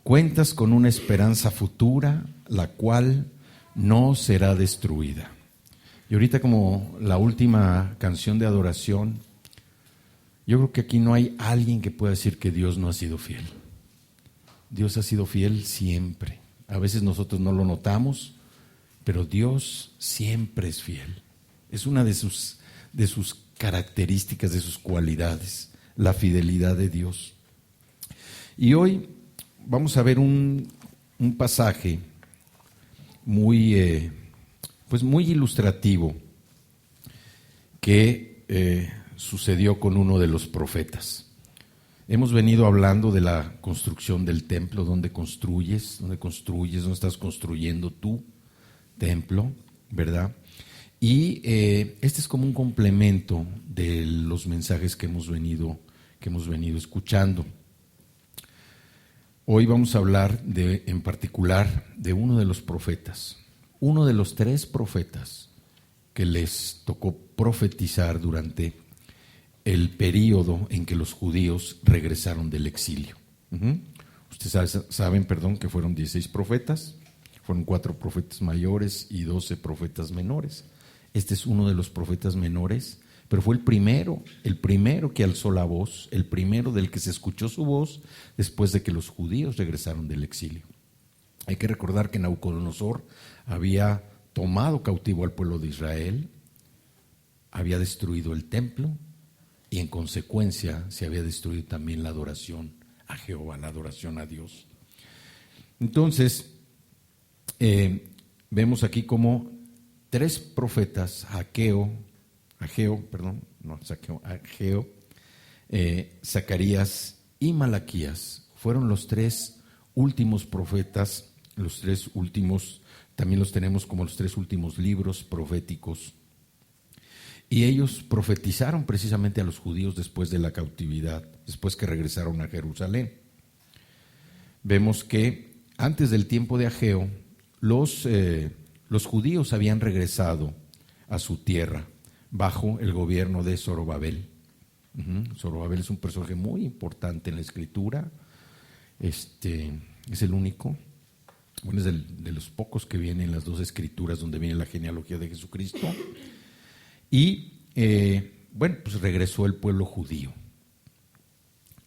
cuentas con una esperanza futura, la cual no será destruida. Y ahorita, como la última canción de adoración, yo creo que aquí no hay alguien que pueda decir que Dios no ha sido fiel. Dios ha sido fiel siempre. A veces nosotros no lo notamos, pero Dios siempre es fiel. Es una de sus características, de sus cualidades, la fidelidad de Dios. Y hoy vamos a ver un pasaje muy ilustrativo que sucedió con uno de los profetas. Hemos venido hablando de la construcción del templo, dónde estás construyendo tu templo, ¿verdad? Y este es como un complemento de los mensajes que hemos venido escuchando. Hoy vamos a hablar en particular de uno de los profetas, uno de los 3 profetas que les tocó profetizar durante el período en que los judíos regresaron del exilio. Ustedes saben, que fueron 16 profetas, fueron 4 profetas mayores y 12 profetas menores. Este es uno de los profetas menores, pero fue el primero que alzó la voz, el primero del que se escuchó su voz después de que los judíos regresaron del exilio. Hay que recordar que Nabucodonosor había tomado cautivo al pueblo de Israel, había destruido el templo y en consecuencia se había destruido también la adoración a Jehová, la adoración a Dios. Entonces, vemos aquí como 3 profetas, Ageo, Zacarías y Malaquías, fueron los 3 últimos profetas, los 3 últimos, también los tenemos como los 3 últimos libros proféticos. Y ellos profetizaron precisamente a los judíos después de la cautividad, después que regresaron a Jerusalén. Vemos que antes del tiempo de Ageo, los judíos habían regresado a su tierra bajo el gobierno de Zorobabel. Zorobabel es un personaje muy importante en la Escritura. Es el único, es de los pocos que vienen en las 2 Escrituras donde viene la genealogía de Jesucristo. Y pues regresó el pueblo judío.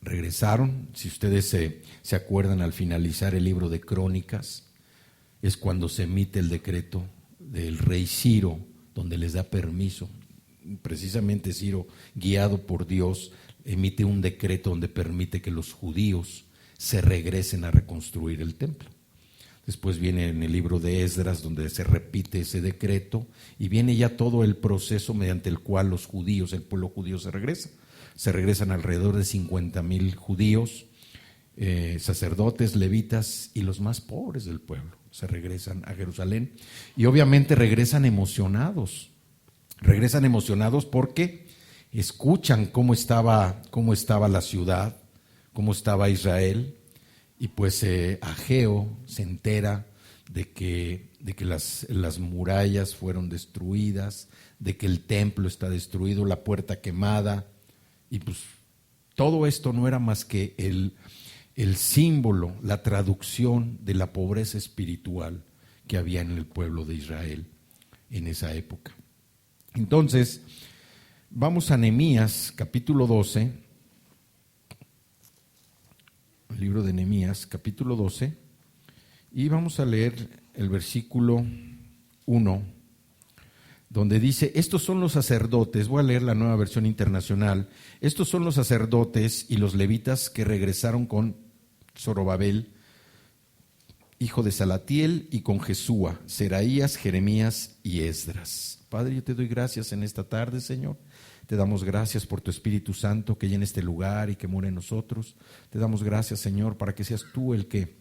Regresaron, si ustedes se acuerdan, al finalizar el libro de Crónicas, es cuando se emite el decreto del rey Ciro, donde les da permiso. Precisamente Ciro, guiado por Dios, emite un decreto donde permite que los judíos se regresen a reconstruir el templo. Después viene en el libro de Esdras, donde se repite ese decreto, y viene ya todo el proceso mediante el cual los judíos, el pueblo judío se regresa. Se regresan alrededor de 50,000 judíos, sacerdotes, levitas y los más pobres del pueblo. Se regresan a Jerusalén y obviamente regresan emocionados porque escuchan cómo estaba la ciudad, cómo estaba Israel. Y pues Ageo se entera de que las murallas fueron destruidas, de que el templo está destruido, la puerta quemada. Y pues todo esto no era más que el símbolo, la traducción de la pobreza espiritual que había en el pueblo de Israel en esa época. Entonces, vamos a Nehemías capítulo 12. El libro de Nehemías, capítulo 12, y vamos a leer el versículo 1, donde dice: estos son los sacerdotes, voy a leer la Nueva Versión Internacional, estos son los sacerdotes y los levitas que regresaron con Zorobabel, hijo de Salatiel, y con Jesúa, Seraías, Jeremías y Esdras. Padre, yo te doy gracias en esta tarde, Señor. Te damos gracias por tu Espíritu Santo que llena este lugar y que mora en nosotros. Te damos gracias, Señor, para que seas tú el que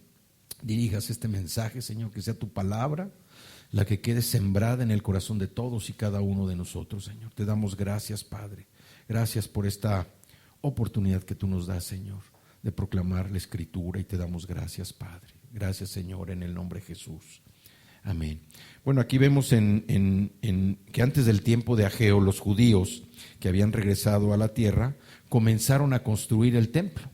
dirijas este mensaje, Señor, que sea tu palabra la que quede sembrada en el corazón de todos y cada uno de nosotros, Señor. Te damos gracias, Padre. Gracias por esta oportunidad que tú nos das, Señor, de proclamar la Escritura, y te damos gracias, Padre. Gracias, Señor, en el nombre de Jesús. Amén. Bueno, aquí vemos que antes del tiempo de Ageo, los judíos que habían regresado a la tierra comenzaron a construir el templo.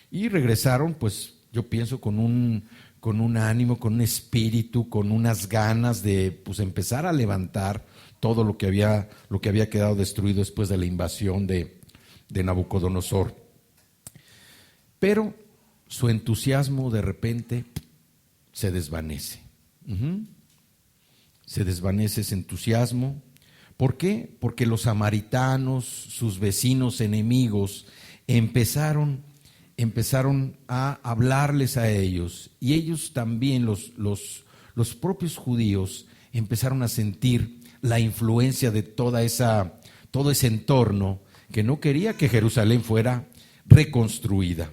Y regresaron pues yo pienso con un ánimo, con un espíritu, con unas ganas de pues empezar a levantar todo lo que había quedado destruido después de la invasión de Nabucodonosor. Pero su entusiasmo de repente se desvanece. Se desvanece ese entusiasmo. ¿Por qué? Porque los samaritanos, sus vecinos enemigos, empezaron a hablarles a ellos, y ellos también, los propios judíos, empezaron a sentir la influencia de todo ese entorno que no quería que Jerusalén fuera reconstruida.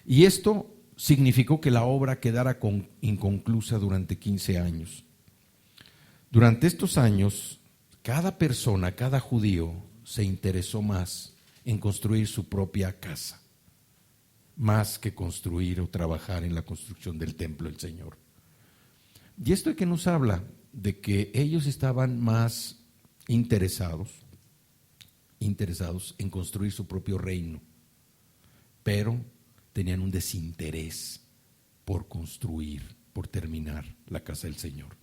Y esto significó que la obra quedara inconclusa durante 15 años. Durante estos años, cada persona, cada judío, se interesó más en construir su propia casa, más que construir o trabajar en la construcción del templo del Señor. Y esto es que nos habla de que ellos estaban más interesados en construir su propio reino, pero tenían un desinterés por construir, por terminar la casa del Señor.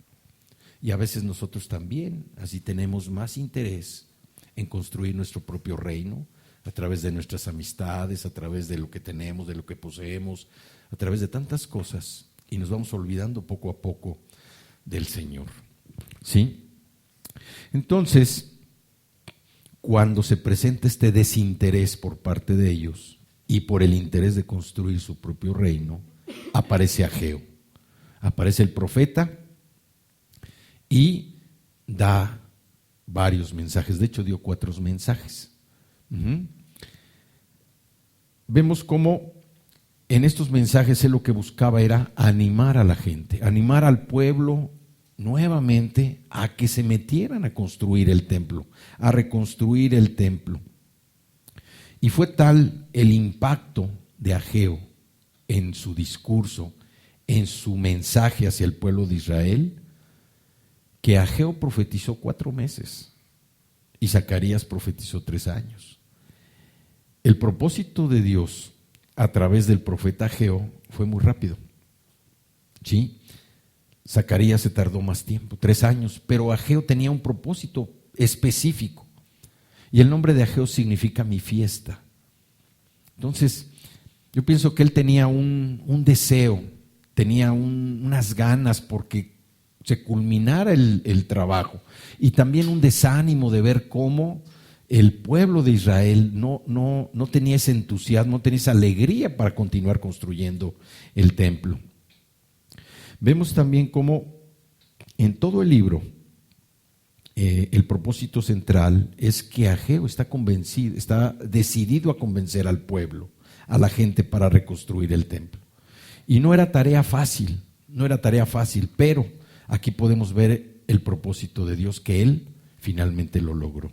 Y a veces nosotros también, así tenemos más interés en construir nuestro propio reino, a través de nuestras amistades, a través de lo que tenemos, de lo que poseemos, a través de tantas cosas, y nos vamos olvidando poco a poco del Señor. ¿Sí? Entonces, cuando se presenta este desinterés por parte de ellos y por el interés de construir su propio reino, aparece Ageo, aparece el profeta y da varios mensajes. De hecho, dio 4 mensajes. Vemos cómo en estos mensajes él lo que buscaba era animar a la gente, animar al pueblo nuevamente a que se metieran a construir el templo, a reconstruir el templo. Y fue tal el impacto de Ageo en su discurso, en su mensaje hacia el pueblo de Israel, que Ageo profetizó 4 meses y Zacarías profetizó 3 años. El propósito de Dios a través del profeta Ageo fue muy rápido. ¿Sí? Zacarías se tardó más tiempo, 3 años, pero Ageo tenía un propósito específico. Y el nombre de Ageo significa mi fiesta. Entonces, yo pienso que él tenía un deseo, tenía unas ganas porque se culminara el trabajo, y también un desánimo de ver cómo el pueblo de Israel no tenía ese entusiasmo, no tenía esa alegría para continuar construyendo el templo. Vemos también cómo en todo el libro el propósito central es que Ageo está convencido, está decidido a convencer al pueblo, a la gente, para reconstruir el templo. Y no era tarea fácil, pero aquí podemos ver el propósito de Dios, que él finalmente lo logró.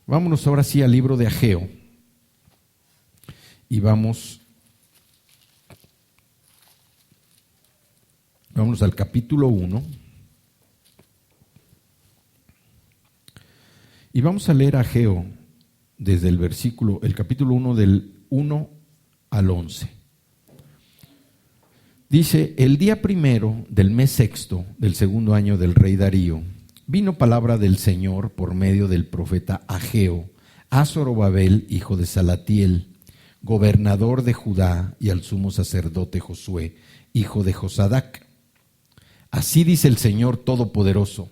Vámonos ahora sí al libro de Ageo y vamos al capítulo 1 y vamos a leer a Ageo desde el capítulo 1 del 1 al 11. Dice: el día 1 del mes 6 del 2º año del rey Darío, vino palabra del Señor por medio del profeta Ageo a Zorobabel, hijo de Salatiel, gobernador de Judá, y al sumo sacerdote Josué, hijo de Josadac. Así dice el Señor Todopoderoso: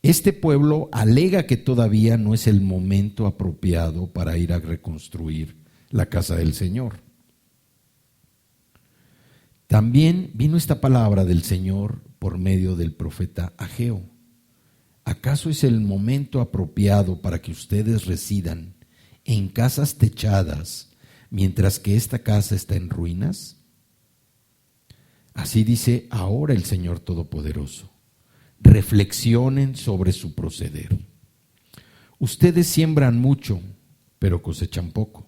este pueblo alega que todavía no es el momento apropiado para ir a reconstruir la casa del Señor. También vino esta palabra del Señor por medio del profeta Ageo: ¿acaso es el momento apropiado para que ustedes residan en casas techadas mientras que esta casa está en ruinas? Así dice ahora el Señor Todopoderoso: reflexionen sobre su proceder. Ustedes siembran mucho, pero cosechan poco.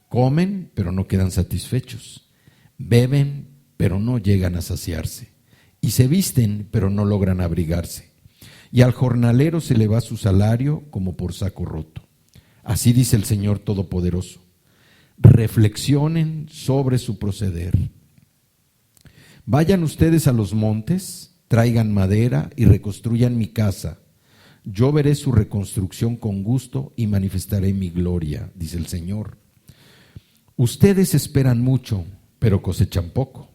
Comen, pero no quedan satisfechos. Beben, pero no llegan a saciarse. Y se visten, pero no logran abrigarse. Y al jornalero se le va su salario como por saco roto. Así dice el Señor Todopoderoso: reflexionen sobre su proceder. Vayan ustedes a los montes, traigan madera y reconstruyan mi casa. Yo veré su reconstrucción con gusto y manifestaré mi gloria, dice el Señor. Ustedes esperan mucho, pero cosechan poco.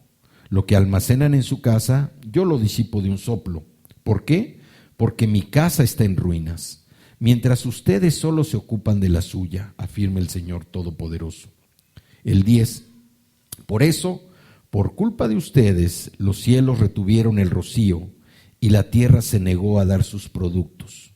Lo que almacenan en su casa, yo lo disipo de un soplo. ¿Por qué? Porque mi casa está en ruinas, mientras ustedes solo se ocupan de la suya, afirma el Señor Todopoderoso. El 10. Por eso, por culpa de ustedes, los cielos retuvieron el rocío y la tierra se negó a dar sus productos.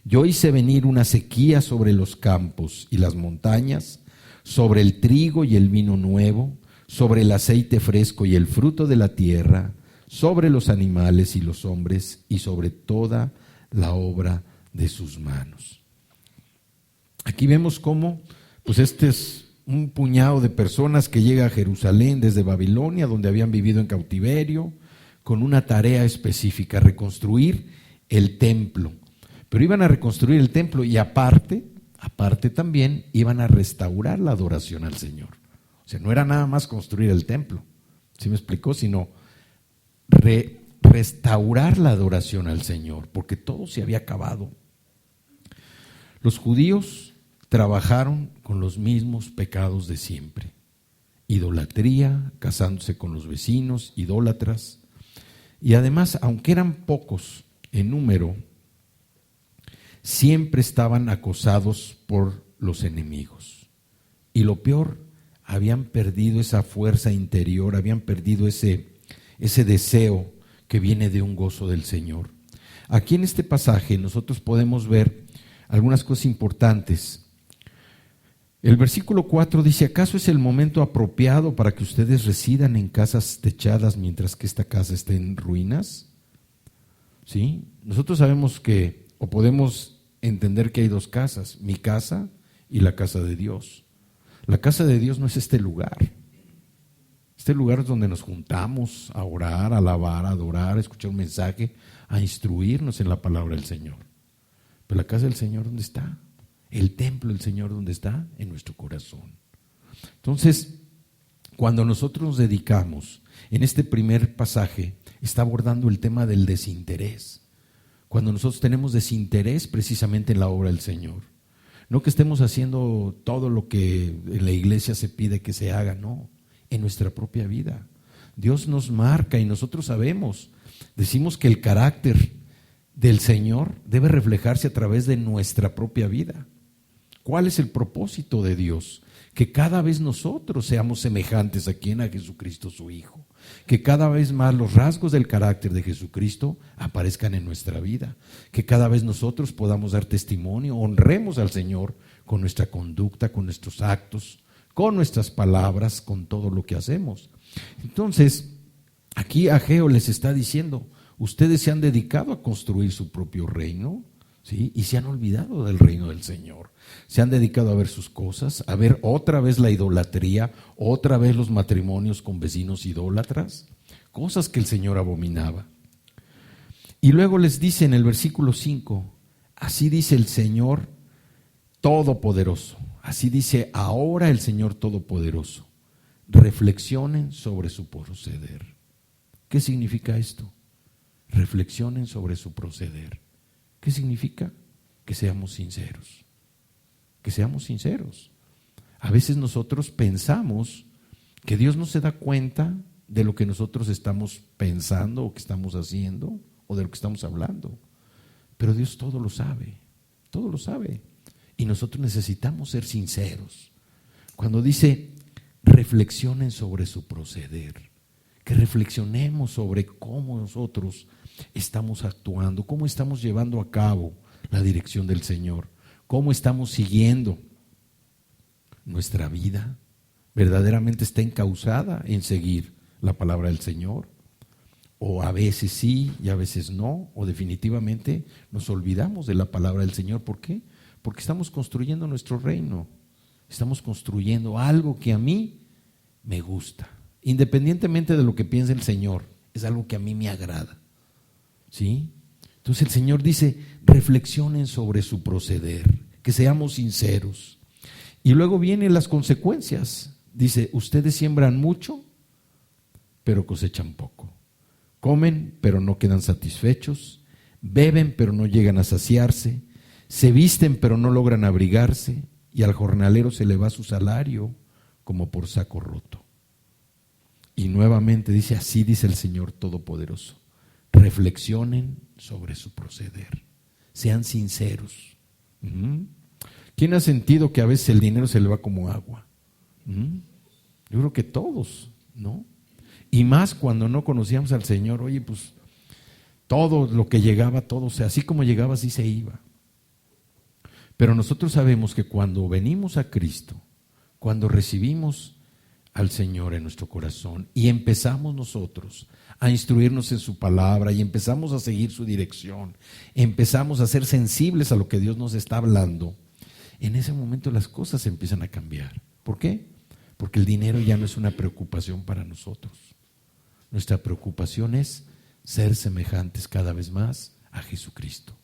Yo hice venir una sequía sobre los campos y las montañas, sobre el trigo y el vino nuevo, sobre el aceite fresco y el fruto de la tierra, sobre los animales y los hombres y sobre toda la obra de sus manos. Aquí vemos cómo, pues este es un puñado de personas que llega a Jerusalén desde Babilonia, donde habían vivido en cautiverio, con una tarea específica, reconstruir el templo. Pero iban a reconstruir el templo y aparte también iban a restaurar la adoración al Señor. O sea, no era nada más construir el templo, ¿sí me explicó? Sino restaurar la adoración al Señor, porque todo se había acabado. Los judíos trabajaron con los mismos pecados de siempre: idolatría, casándose con los vecinos, idólatras. Y además, aunque eran pocos en número, siempre estaban acosados por los enemigos. Y lo peor, habían perdido esa fuerza interior, habían perdido ese deseo que viene de un gozo del Señor. Aquí en este pasaje nosotros podemos ver algunas cosas importantes. El versículo 4 dice: ¿acaso es el momento apropiado para que ustedes residan en casas techadas mientras que esta casa esté en ruinas? ¿Sí? Nosotros sabemos que, o podemos entender que hay dos casas: mi casa y la casa de Dios. La casa de Dios no es este lugar. Este lugar es donde nos juntamos a orar, a alabar, a adorar, a escuchar un mensaje, a instruirnos en la palabra del Señor. Pero la casa del Señor, ¿dónde está? El templo del Señor, ¿dónde está? En nuestro corazón. Entonces, cuando nosotros nos dedicamos, en este primer pasaje, está abordando el tema del desinterés. Cuando nosotros tenemos desinterés precisamente en la obra del Señor. No que estemos haciendo todo lo que en la iglesia se pide que se haga, no, en nuestra propia vida. Dios nos marca y nosotros sabemos, decimos que el carácter del Señor debe reflejarse a través de nuestra propia vida. ¿Cuál es el propósito de Dios? Que cada vez nosotros seamos semejantes a Jesucristo su Hijo. Que cada vez más los rasgos del carácter de Jesucristo aparezcan en nuestra vida. Que cada vez nosotros podamos dar testimonio, honremos al Señor con nuestra conducta, con nuestros actos, con nuestras palabras, con todo lo que hacemos. Entonces, aquí Ageo les está diciendo: ustedes se han dedicado a construir su propio reino, ¿sí? Y se han olvidado del reino del Señor. Se han dedicado a ver sus cosas, a ver otra vez la idolatría, otra vez los matrimonios con vecinos idólatras, cosas que el Señor abominaba. Y luego les dice en el versículo 5, así dice el Señor Todopoderoso, así dice ahora el Señor Todopoderoso: reflexionen sobre su proceder. ¿Qué significa esto? Reflexionen sobre su proceder. ¿Qué significa? Que seamos sinceros. Que seamos sinceros. A veces nosotros pensamos que Dios no se da cuenta de lo que nosotros estamos pensando o que estamos haciendo o de lo que estamos hablando. Pero Dios todo lo sabe, todo lo sabe. Y nosotros necesitamos ser sinceros. Cuando dice reflexionen sobre su proceder, que reflexionemos sobre cómo nosotros estamos actuando, cómo estamos llevando a cabo la dirección del Señor, cómo estamos siguiendo. Nuestra vida verdaderamente está encauzada en seguir la palabra del Señor, o a veces sí y a veces no, o definitivamente nos olvidamos de la palabra del Señor. ¿Por qué? Porque estamos construyendo nuestro reino, estamos construyendo algo que a mí me gusta, independientemente de lo que piense el Señor, es algo que a mí me agrada, ¿sí? Entonces el Señor dice, reflexionen sobre su proceder, que seamos sinceros. Y luego vienen las consecuencias. Dice, ustedes siembran mucho, pero cosechan poco. Comen, pero no quedan satisfechos. Beben, pero no llegan a saciarse. Se visten, pero no logran abrigarse. Y al jornalero se le va su salario como por saco roto. Y nuevamente dice, así dice el Señor Todopoderoso. Reflexionen sobre su proceder. Sean sinceros. ¿Quién ha sentido que a veces el dinero se le va como agua? Yo creo que todos, ¿no? Y más cuando no conocíamos al Señor. Oye, pues todo lo que llegaba, todo, o sea, así como llegaba, así se iba. Pero nosotros sabemos que cuando venimos a Cristo, cuando recibimos al Señor en nuestro corazón y empezamos nosotros a instruirnos en su palabra y empezamos a seguir su dirección, empezamos a ser sensibles a lo que Dios nos está hablando, en ese momento las cosas empiezan a cambiar. ¿Por qué? Porque el dinero ya no es una preocupación para nosotros. Nuestra preocupación es ser semejantes cada vez más a Jesucristo.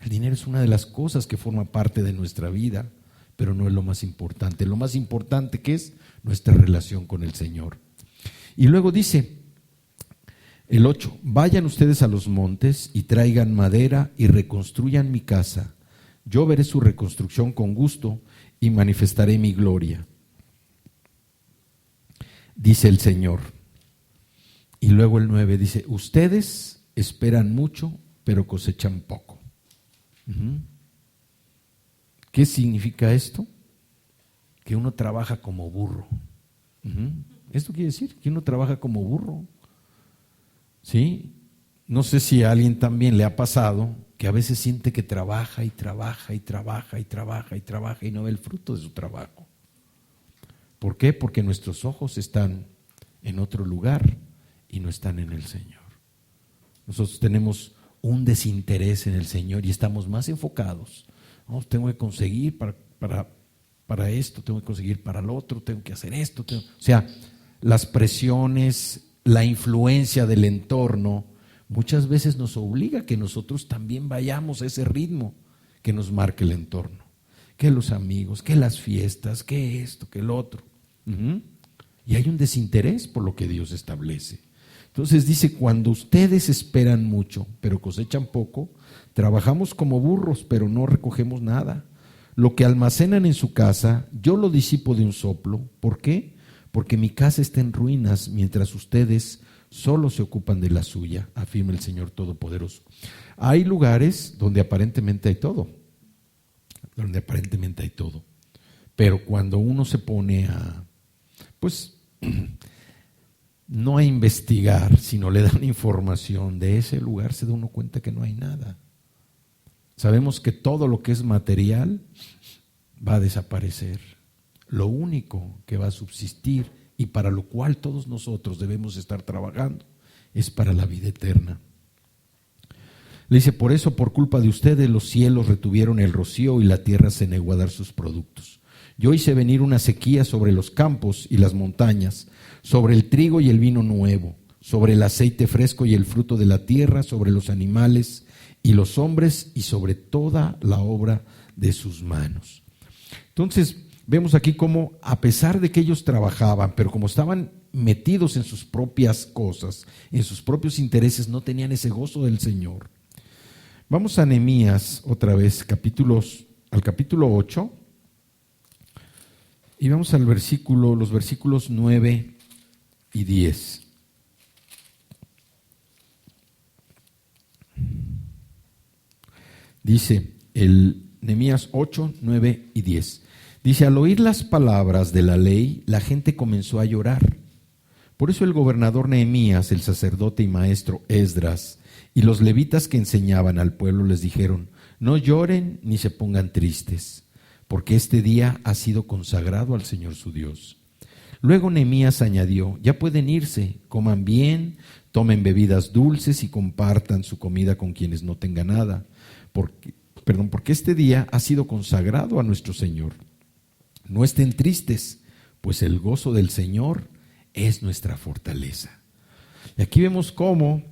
El dinero es una de las cosas que forma parte de nuestra vida, pero no es lo más importante. Lo más importante que es nuestra relación con el Señor. Y luego dice el 8, vayan ustedes a los montes y traigan madera y reconstruyan mi casa. Yo veré su reconstrucción con gusto y manifestaré mi gloria, dice el Señor. Y luego el 9 dice, ustedes esperan mucho, pero cosechan poco. ¿Qué significa esto? Que uno trabaja como burro. Esto quiere decir que uno trabaja como burro. ¿Sí? No sé si a alguien también le ha pasado que a veces siente que trabaja y trabaja y trabaja y trabaja y trabaja y no ve el fruto de su trabajo. ¿Por qué? Porque nuestros ojos están en otro lugar y no están en el Señor. Nosotros tenemos un desinterés en el Señor y estamos más enfocados. No, tengo que conseguir para esto, tengo que conseguir para lo otro, tengo que hacer esto. O sea, las presiones, la influencia del entorno muchas veces nos obliga a que nosotros también vayamos a ese ritmo que nos marca el entorno. Que los amigos, que las fiestas, que esto, que el otro. Y hay un desinterés por lo que Dios establece. Entonces dice, cuando ustedes esperan mucho, pero cosechan poco, trabajamos como burros, pero no recogemos nada. Lo que almacenan en su casa, yo lo disipo de un soplo. ¿Por qué? Porque mi casa está en ruinas, mientras ustedes solo se ocupan de la suya, afirma el Señor Todopoderoso. Hay lugares donde aparentemente hay todo, pero cuando uno se pone a, pues, no a investigar, sino le dan información de ese lugar, se da uno cuenta que no hay nada. Sabemos que todo lo que es material va a desaparecer. Lo único que va a subsistir y para lo cual todos nosotros debemos estar trabajando es para la vida eterna. Le dice, por eso, por culpa de ustedes, los cielos retuvieron el rocío y la tierra se negó a dar sus productos. Yo hice venir una sequía sobre los campos y las montañas, sobre el trigo y el vino nuevo, sobre el aceite fresco y el fruto de la tierra, sobre los animales y los hombres y sobre toda la obra de sus manos. Entonces, vemos aquí cómo a pesar de que ellos trabajaban, pero como estaban metidos en sus propias cosas, en sus propios intereses, no tenían ese gozo del Señor. Vamos a Nehemías otra vez, al capítulo 8, y vamos al los versículos 9 y 10. Dice el Nehemías 8, 9 y 10. Dice, al oír las palabras de la ley, la gente comenzó a llorar. Por eso el gobernador Nehemías, el sacerdote y maestro Esdras, y los levitas que enseñaban al pueblo les dijeron, no lloren ni se pongan tristes, porque este día ha sido consagrado al Señor su Dios. Luego Nehemías añadió, ya pueden irse, coman bien, tomen bebidas dulces y compartan su comida con quienes no tengan nada, porque este día ha sido consagrado a nuestro Señor. No estén tristes, pues el gozo del Señor es nuestra fortaleza. Y aquí vemos cómo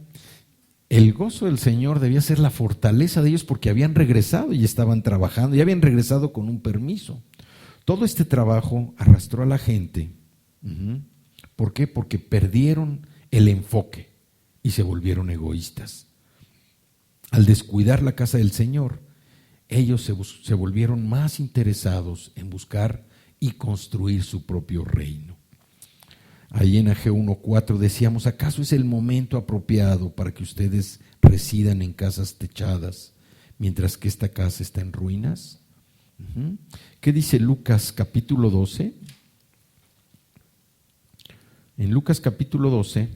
el gozo del Señor debía ser la fortaleza de ellos porque habían regresado y estaban trabajando, y habían regresado con un permiso. Todo este trabajo arrastró a la gente. ¿Por qué? Porque perdieron el enfoque y se volvieron egoístas. Al descuidar la casa del Señor, ellos se volvieron más interesados en buscar y construir su propio reino. Ahí en Ageo 1:4 decíamos, ¿acaso es el momento apropiado para que ustedes residan en casas techadas, mientras que esta casa está en ruinas? ¿Qué dice Lucas capítulo 12? En Lucas capítulo 12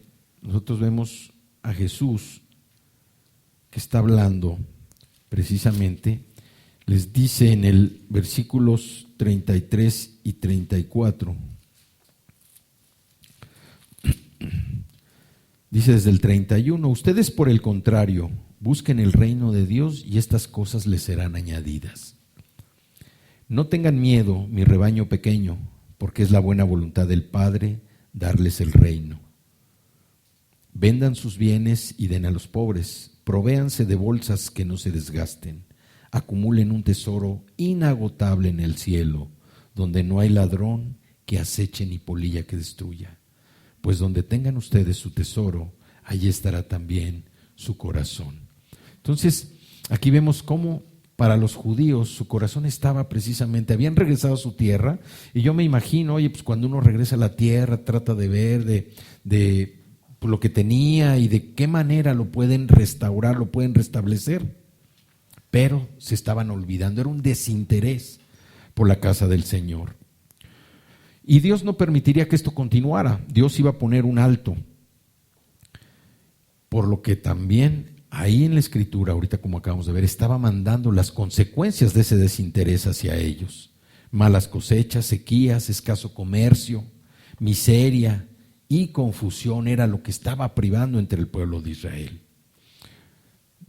nosotros vemos a Jesús que está hablando precisamente, les dice en el versículos 33 y 34, dice desde el 31, ustedes por el contrario, busquen el reino de Dios y estas cosas les serán añadidas. No tengan miedo, mi rebaño pequeño, porque es la buena voluntad del Padre darles el reino. Vendan sus bienes y den a los pobres, provéanse de bolsas que no se desgasten, acumulen un tesoro inagotable en el cielo, donde no hay ladrón que aceche ni polilla que destruya. Pues donde tengan ustedes su tesoro, allí estará también su corazón. Entonces, aquí vemos cómo para los judíos su corazón estaba precisamente, habían regresado a su tierra, y yo me imagino, oye, pues cuando uno regresa a la tierra, trata de ver de lo que tenía y de qué manera lo pueden restaurar, lo pueden restablecer. Pero se estaban olvidando, era un desinterés por la casa del Señor. Y Dios no permitiría que esto continuara, Dios iba a poner un alto. Por lo que también ahí en la Escritura, ahorita como acabamos de ver, estaba mandando las consecuencias de ese desinterés hacia ellos. Malas cosechas, sequías, escaso comercio, miseria y confusión era lo que estaba privando entre el pueblo de Israel.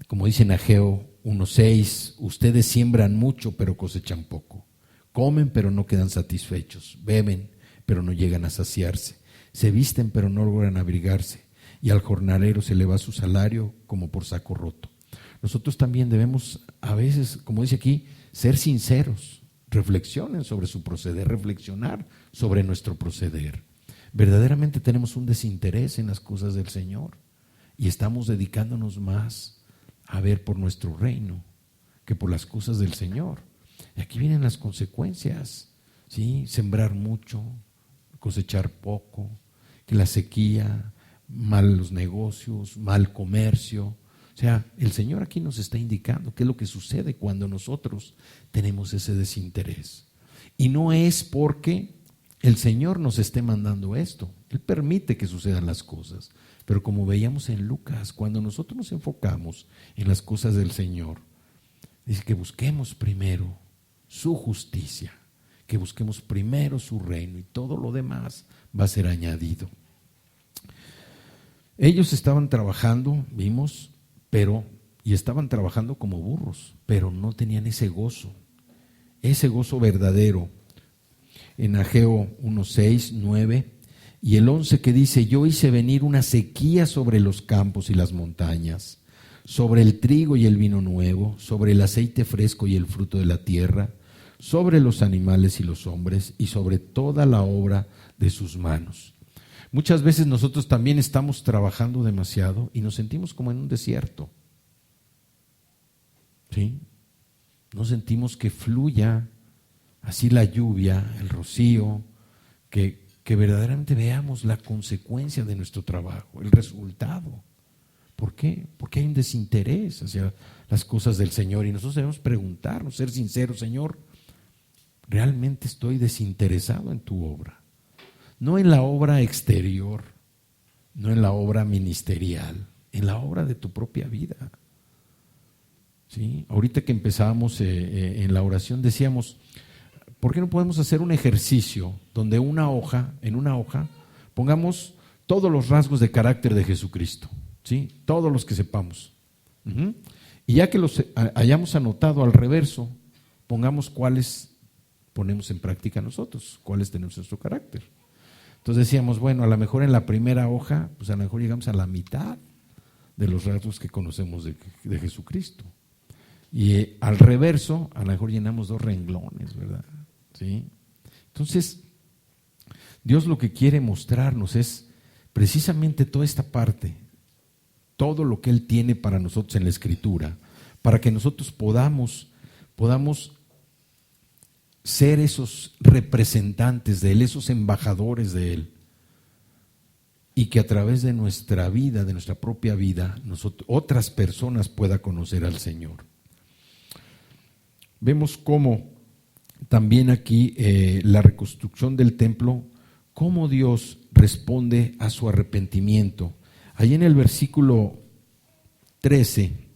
Como dice en Ageo 1:6, ustedes siembran mucho pero cosechan poco. Comen pero no quedan satisfechos, beben pero no llegan a saciarse, se visten pero no logran abrigarse, y al jornalero se le va su salario como por saco roto. Nosotros también debemos a veces, como dice aquí, ser sinceros, reflexionen sobre su proceder, reflexionar sobre nuestro proceder. Verdaderamente tenemos un desinterés en las cosas del Señor y estamos dedicándonos más a ver por nuestro reino que por las cosas del Señor. Y aquí vienen las consecuencias, ¿sí? Sembrar mucho, cosechar poco, que la sequía, malos negocios, mal comercio. O sea, el Señor aquí nos está indicando qué es lo que sucede cuando nosotros tenemos ese desinterés. Y no es porque el Señor nos esté mandando esto, Él permite que sucedan las cosas. Pero como veíamos en Lucas, cuando nosotros nos enfocamos en las cosas del Señor, dice que busquemos primero su justicia, que busquemos primero su reino y todo lo demás va a ser añadido. Ellos estaban trabajando, vimos, y estaban trabajando como burros, pero no tenían ese gozo verdadero. En Ageo 1:6, 9 y el 11 que dice, yo hice venir una sequía sobre los campos y las montañas, sobre el trigo y el vino nuevo, sobre el aceite fresco y el fruto de la tierra, sobre los animales y los hombres y sobre toda la obra de sus manos. Muchas veces nosotros también estamos trabajando demasiado y nos sentimos como en un desierto. ¿Sí? No sentimos que fluya así la lluvia, el rocío, que verdaderamente veamos la consecuencia de nuestro trabajo, el resultado. ¿Por qué? Porque hay un desinterés hacia las cosas del Señor y nosotros debemos preguntarnos, ser sinceros, Señor, ¿realmente estoy desinteresado en tu obra? No en la obra exterior, no en la obra ministerial, en la obra de tu propia vida. ¿Sí? Ahorita que empezábamos en la oración decíamos, ¿por qué no podemos hacer un ejercicio donde en una hoja pongamos todos los rasgos de carácter de Jesucristo? ¿Sí? Todos los que sepamos. Y ya que los hayamos anotado al reverso, pongamos cuáles ponemos en práctica nosotros, cuáles tenemos nuestro carácter. Entonces decíamos, bueno, a lo mejor en la primera hoja, pues a lo mejor llegamos a la mitad de los rasgos que conocemos de Jesucristo. Y al reverso, a lo mejor llenamos 2 renglones, ¿verdad? ¿Sí? Entonces, Dios lo que quiere mostrarnos es precisamente toda esta parte, todo lo que Él tiene para nosotros en la Escritura, para que nosotros podamos ser esos representantes de Él, esos embajadores de Él, y que a través de nuestra vida, de nuestra propia vida, otras personas puedan conocer al Señor. Vemos cómo también aquí la reconstrucción del templo, cómo Dios responde a su arrepentimiento. Allí en el versículo 13,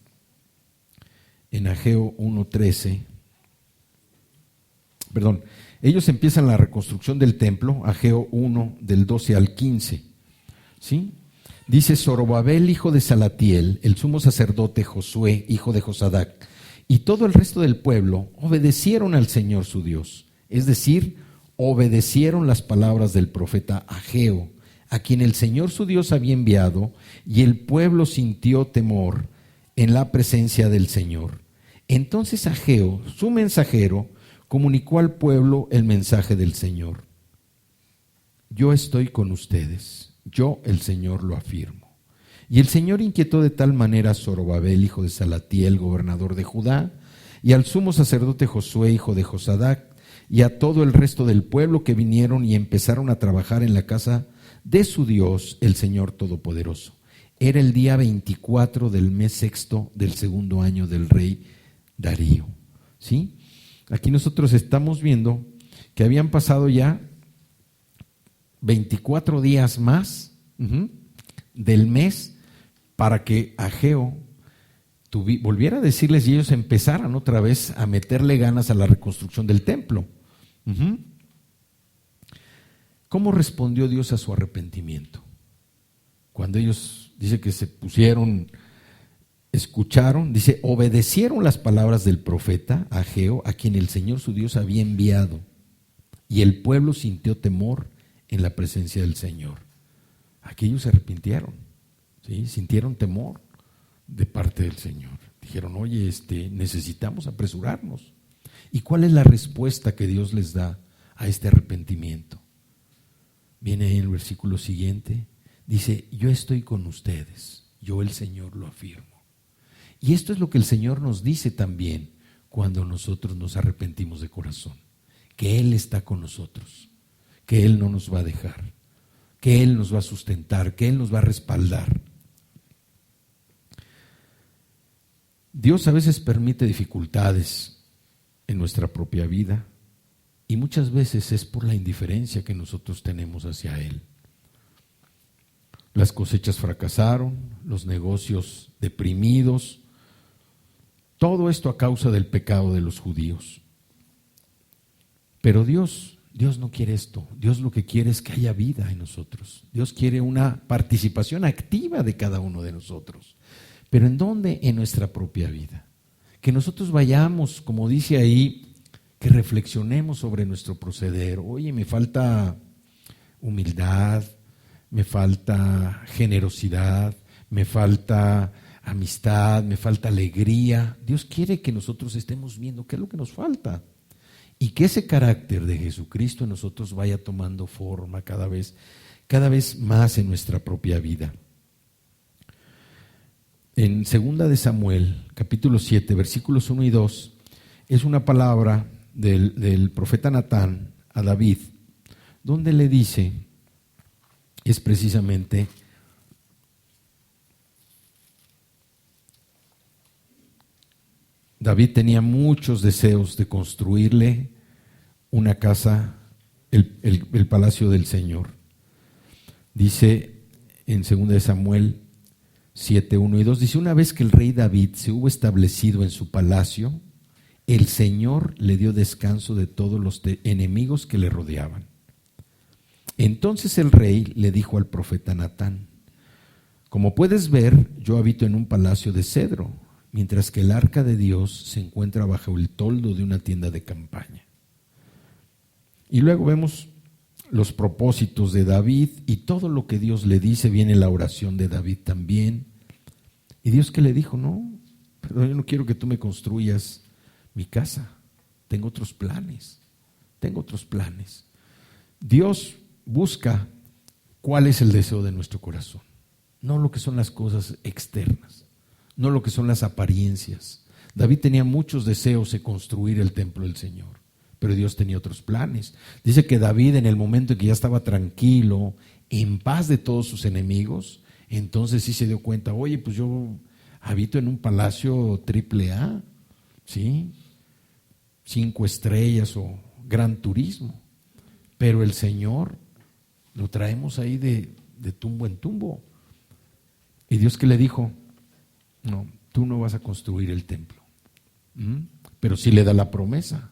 en Ageo 1:13, ellos empiezan la reconstrucción del templo, Ageo 1, del 12 al 15, ¿sí? Dice: Zorobabel, hijo de Salatiel, el sumo sacerdote Josué, hijo de Josadac, y todo el resto del pueblo obedecieron al Señor su Dios, es decir, obedecieron las palabras del profeta Ageo, a quien el Señor su Dios había enviado, y el pueblo sintió temor en la presencia del Señor. Entonces Ageo, su mensajero, comunicó al pueblo el mensaje del Señor. Yo estoy con ustedes, yo el Señor lo afirmo. Y el Señor inquietó de tal manera a Zorobabel, hijo de Salatiel, gobernador de Judá, y al sumo sacerdote Josué, hijo de Josadac, y a todo el resto del pueblo, que vinieron y empezaron a trabajar en la casa de su Dios, el Señor Todopoderoso. Era el día 24 del mes sexto del segundo año del rey Darío. ¿Sí? Aquí nosotros estamos viendo que habían pasado ya 24 días más del mes para que Ageo volviera a decirles y ellos empezaran otra vez a meterle ganas a la reconstrucción del templo. ¿Cómo respondió Dios a su arrepentimiento? Cuando ellos, dice que se pusieron, escucharon, dice, obedecieron las palabras del profeta Ageo, a quien el Señor su Dios había enviado, y el pueblo sintió temor en la presencia del Señor. Aquí ellos se arrepintieron, ¿sí? Sintieron temor de parte del Señor. Dijeron: oye, necesitamos apresurarnos. ¿Y cuál es la respuesta que Dios les da a este arrepentimiento? Viene ahí en el versículo siguiente, dice: yo estoy con ustedes, yo el Señor lo afirmo. Y esto es lo que el Señor nos dice también cuando nosotros nos arrepentimos de corazón, que Él está con nosotros, que Él no nos va a dejar, que Él nos va a sustentar, que Él nos va a respaldar. Dios a veces permite dificultades en nuestra propia vida y muchas veces es por la indiferencia que nosotros tenemos hacia Él. Las cosechas fracasaron, los negocios deprimidos, todo esto a causa del pecado de los judíos. Pero Dios no quiere esto. Dios lo que quiere es que haya vida en nosotros. Dios quiere una participación activa de cada uno de nosotros. ¿Pero en dónde? En nuestra propia vida. Que nosotros vayamos, como dice ahí, que reflexionemos sobre nuestro proceder. Oye, me falta humildad, me falta generosidad, me falta amistad, me falta alegría. Dios quiere que nosotros estemos viendo qué es lo que nos falta y que ese carácter de Jesucristo en nosotros vaya tomando forma cada vez más en nuestra propia vida. En 2 de Samuel, capítulo 7, versículos 1 y 2, es una palabra del profeta Natán a David, donde le dice, es precisamente: David tenía muchos deseos de construirle una casa, el palacio del Señor. Dice en 2 de Samuel 7, 1 y 2, dice: una vez que el rey David se hubo establecido en su palacio, el Señor le dio descanso de todos los enemigos que le rodeaban. Entonces el rey le dijo al profeta Natán: como puedes ver, yo habito en un palacio de cedro, mientras que el arca de Dios se encuentra bajo el toldo de una tienda de campaña. Y luego vemos los propósitos de David y todo lo que Dios le dice. Viene la oración de David también. ¿Y Dios qué le dijo? No, pero yo no quiero que tú me construyas mi casa. Tengo otros planes. Dios busca cuál es el deseo de nuestro corazón, no lo que son las cosas externas, no lo que son las apariencias. David tenía muchos deseos de construir el templo del Señor, pero Dios tenía otros planes. Dice que David, en el momento en que ya estaba tranquilo, en paz de todos sus enemigos, entonces sí se dio cuenta, oye, pues yo habito en un palacio AAA, ¿sí? 5 estrellas o gran turismo, pero el Señor lo traemos ahí de tumbo en tumbo. Y Dios, ¿qué le dijo? No, tú no vas a construir el templo. Pero sí le da la promesa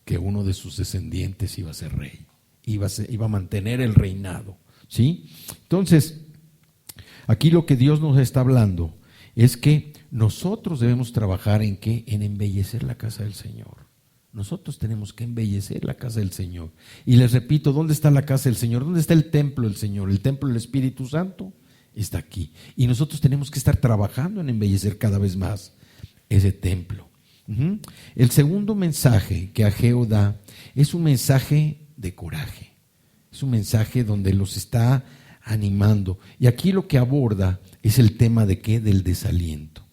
que uno de sus descendientes iba a ser rey, iba a mantener el reinado, ¿sí? Entonces, aquí lo que Dios nos está hablando es que nosotros debemos trabajar ¿en qué? En embellecer la casa del Señor. Nosotros tenemos que embellecer la casa del Señor. Y les repito, ¿dónde está la casa del Señor? ¿Dónde está el templo del Señor? El templo del Espíritu Santo está aquí. Y nosotros tenemos que estar trabajando en embellecer cada vez más ese templo. El segundo mensaje que Ageo da es un mensaje de coraje. Es un mensaje donde los está animando. Y aquí lo que aborda es el tema de ¿qué? Del desaliento.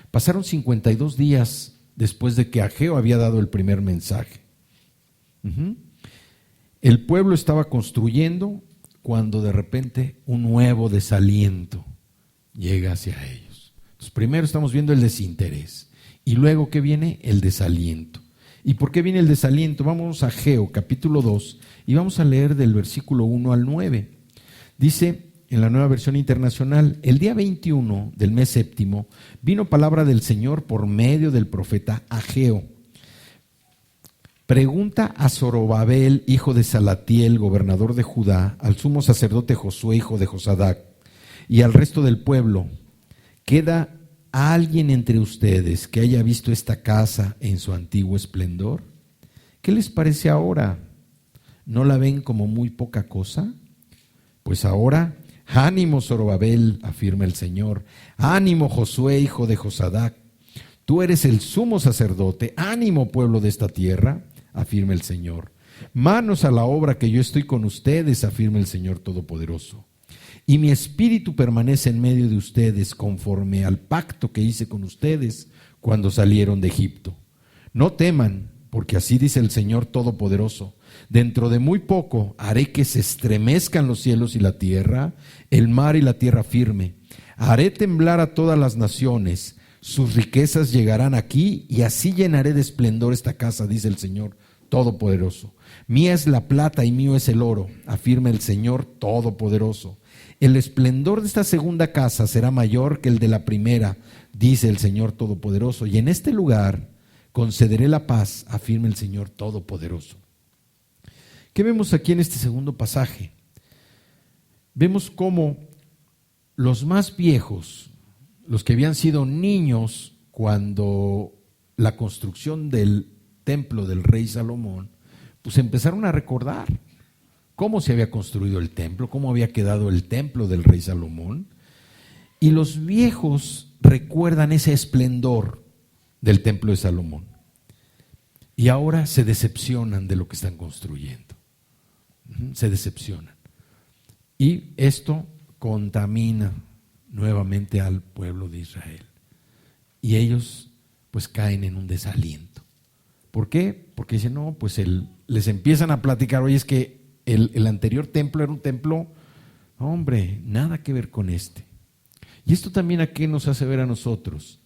Pasaron 52 días después de que Ageo había dado el primer mensaje. El pueblo estaba construyendo cuando de repente un nuevo desaliento llega hacia ellos. Entonces, primero estamos viendo el desinterés y luego ¿qué viene? El desaliento. ¿Y por qué viene el desaliento? Vamos a Ageo capítulo 2 y vamos a leer del versículo 1 al 9. Dice en la Nueva Versión Internacional: el día 21 del mes séptimo vino palabra del Señor por medio del profeta Ageo. Pregunta a Zorobabel, hijo de Salatiel, gobernador de Judá, al sumo sacerdote Josué, hijo de Josadac, y al resto del pueblo: ¿queda alguien entre ustedes que haya visto esta casa en su antiguo esplendor? ¿Qué les parece ahora? ¿No la ven como muy poca cosa? Pues ahora, ánimo Zorobabel, afirma el Señor, ánimo Josué, hijo de Josadac, tú eres el sumo sacerdote, ánimo pueblo de esta tierra, afirma el Señor. Manos a la obra, que yo estoy con ustedes, afirma el Señor Todopoderoso. Y mi espíritu permanece en medio de ustedes, conforme al pacto que hice con ustedes cuando salieron de Egipto. No teman, porque así dice el Señor Todopoderoso: dentro de muy poco haré que se estremezcan los cielos y la tierra, el mar y la tierra firme. Haré temblar a todas las naciones, sus riquezas llegarán aquí, y así llenaré de esplendor esta casa, dice el Señor Todopoderoso. Mía es la plata y mío es el oro, afirma el Señor Todopoderoso. El esplendor de esta segunda casa será mayor que el de la primera, dice el Señor Todopoderoso. Y en este lugar concederé la paz, afirma el Señor Todopoderoso. ¿Qué vemos aquí en este segundo pasaje? Vemos cómo los más viejos, los que habían sido niños cuando la construcción del templo del rey Salomón, pues empezaron a recordar cómo se había construido el templo, cómo había quedado el templo del rey Salomón. Y los viejos recuerdan ese esplendor del templo de Salomón. Y ahora se decepcionan de lo que están construyendo. Se decepcionan. Y esto contamina nuevamente al pueblo de Israel. Y ellos pues caen en un desaliento. ¿Por qué? Porque dicen, no, pues les empiezan a platicar, oye, es que el anterior templo era un templo, hombre, nada que ver con este. Y esto también aquí nos hace ver a nosotros,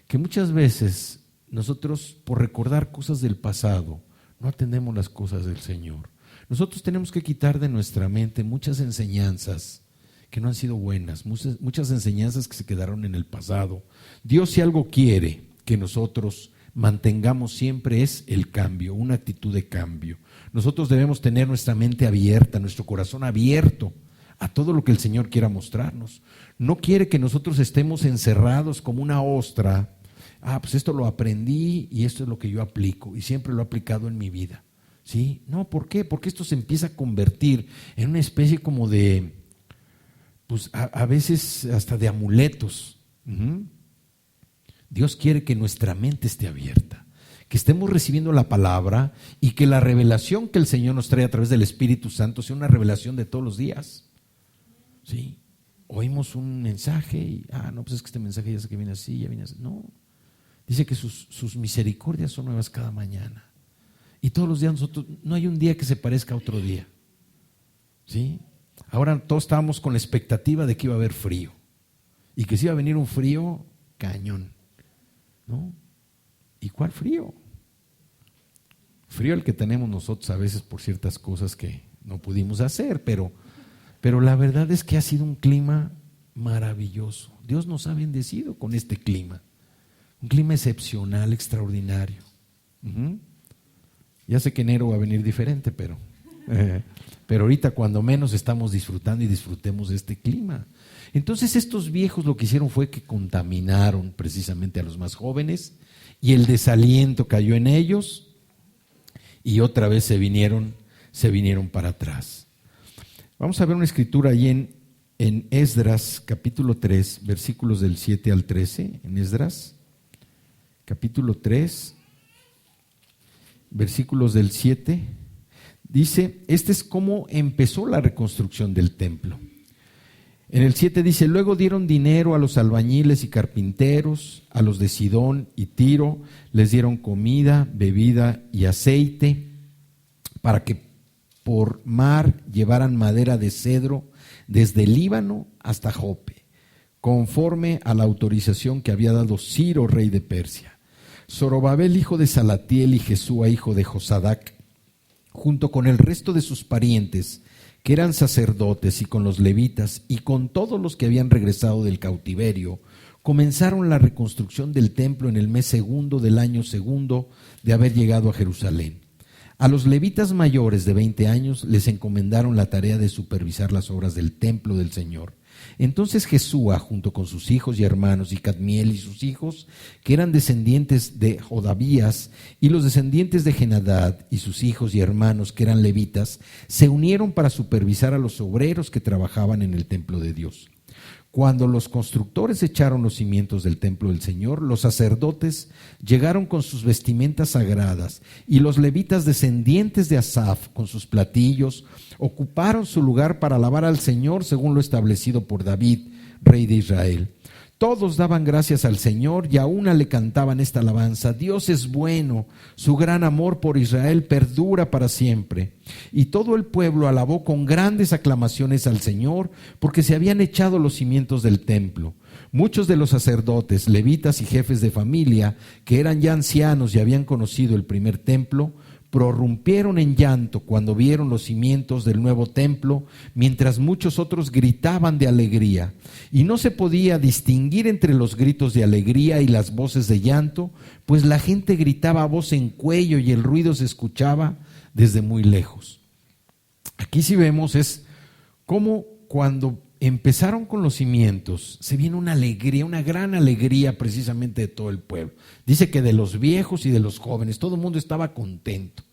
que muchas veces nosotros, por recordar cosas del pasado, no atendemos las cosas del Señor. Nosotros tenemos que quitar de nuestra mente muchas enseñanzas que no han sido buenas, muchas enseñanzas que se quedaron en el pasado. Dios, si algo quiere que nosotros mantengamos siempre, es el cambio, una actitud de cambio. Nosotros debemos tener nuestra mente abierta, nuestro corazón abierto a todo lo que el Señor quiera mostrarnos. No quiere que nosotros estemos encerrados como una ostra. Pues esto lo aprendí y esto es lo que yo aplico y siempre lo he aplicado en mi vida. ¿Sí? No, ¿por qué? Porque esto se empieza a convertir en una especie como de, pues a veces hasta de amuletos. Dios quiere que nuestra mente esté abierta, que estemos recibiendo la palabra y que la revelación que el Señor nos trae a través del Espíritu Santo sea una revelación de todos los días. ¿Sí? Oímos un mensaje y, no, pues es que este mensaje ya sé que viene así, ya viene así. No, dice que sus misericordias son nuevas cada mañana. Y todos los días nosotros, no hay un día que se parezca a otro día. ¿Sí? Ahora todos estábamos con la expectativa de que iba a haber frío. Y que si iba a venir un frío cañón. ¿No? ¿Y cuál frío? Frío el que tenemos nosotros a veces por ciertas cosas que no pudimos hacer, pero la verdad es que ha sido un clima maravilloso. Dios nos ha bendecido con este clima. Un clima excepcional, extraordinario. Ya sé que enero va a venir diferente, pero ahorita cuando menos estamos disfrutando y disfrutemos de este clima. Entonces estos viejos lo que hicieron fue que contaminaron precisamente a los más jóvenes y el desaliento cayó en ellos y otra vez se vinieron para atrás. Vamos a ver una escritura ahí en Esdras capítulo 3, versículos del 7 al 13, en Esdras capítulo 3, versículos del 7, dice, este es cómo empezó la reconstrucción del templo. En el 7 dice, luego dieron dinero a los albañiles y carpinteros, a los de Sidón y Tiro, les dieron comida, bebida y aceite, para que por mar llevaran madera de cedro desde Líbano hasta Jope, conforme a la autorización que había dado Ciro, rey de Persia. Zorobabel, hijo de Salatiel, y Jesúa, hijo de Josadac, junto con el resto de sus parientes, que eran sacerdotes, y con los levitas, y con todos los que habían regresado del cautiverio, comenzaron la reconstrucción del templo en el mes segundo del año segundo de haber llegado a Jerusalén. A los levitas mayores de 20 años les encomendaron la tarea de supervisar las obras del templo del Señor. Entonces Jesúa, junto con sus hijos y hermanos, y Cadmiel y sus hijos, que eran descendientes de Jodavías, y los descendientes de Genadad y sus hijos y hermanos, que eran levitas, se unieron para supervisar a los obreros que trabajaban en el templo de Dios. Cuando los constructores echaron los cimientos del templo del Señor, los sacerdotes llegaron con sus vestimentas sagradas, y los levitas descendientes de Asaf, con sus platillos, ocuparon su lugar para alabar al Señor según lo establecido por David, rey de Israel. Todos daban gracias al Señor y a una le cantaban esta alabanza: Dios es bueno, su gran amor por Israel perdura para siempre. Y todo el pueblo alabó con grandes aclamaciones al Señor, porque se habían echado los cimientos del templo. Muchos de los sacerdotes, levitas y jefes de familia, que eran ya ancianos y habían conocido el primer templo, prorrumpieron en llanto cuando vieron los cimientos del nuevo templo, mientras muchos otros gritaban de alegría. Y no se podía distinguir entre los gritos de alegría y las voces de llanto, pues la gente gritaba a voz en cuello y el ruido se escuchaba desde muy lejos. Aquí sí vemos es cómo cuando empezaron con los cimientos se viene una alegría, una gran alegría precisamente de todo el pueblo. Dice que de los viejos y de los jóvenes, todo el mundo estaba contento.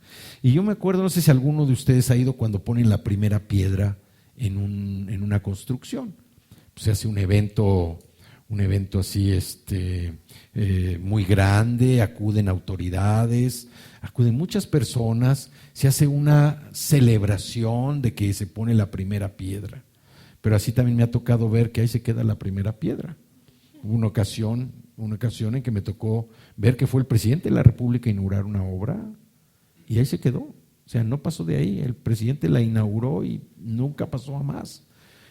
Y yo me acuerdo, no sé si alguno de ustedes ha ido cuando ponen la primera piedra en una construcción. Se hace un evento así muy grande, acuden autoridades, acuden muchas personas, se hace una celebración de que se pone la primera piedra. Pero así también me ha tocado ver que ahí se queda la primera piedra. Hubo una ocasión en que me tocó ver que fue el presidente de la República a inaugurar una obra y ahí se quedó. O sea, no pasó de ahí. El presidente la inauguró y nunca pasó a más.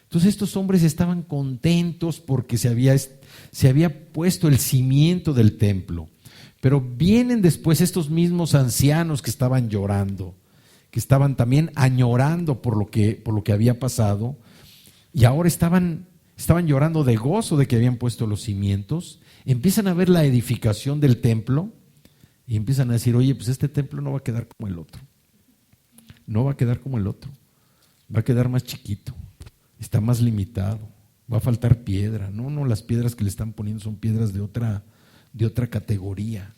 Entonces estos hombres estaban contentos porque se había puesto el cimiento del templo. Pero vienen después estos mismos ancianos que estaban llorando, que estaban también añorando por lo que había pasado. Y ahora estaban llorando de gozo de que habían puesto los cimientos. Empiezan a ver la edificación del templo y empiezan a decir: oye, pues este templo no va a quedar como el otro. No va a quedar como el otro. Va a quedar más chiquito. Está más limitado. Va a faltar piedra. No, las piedras que le están poniendo son piedras de otra categoría.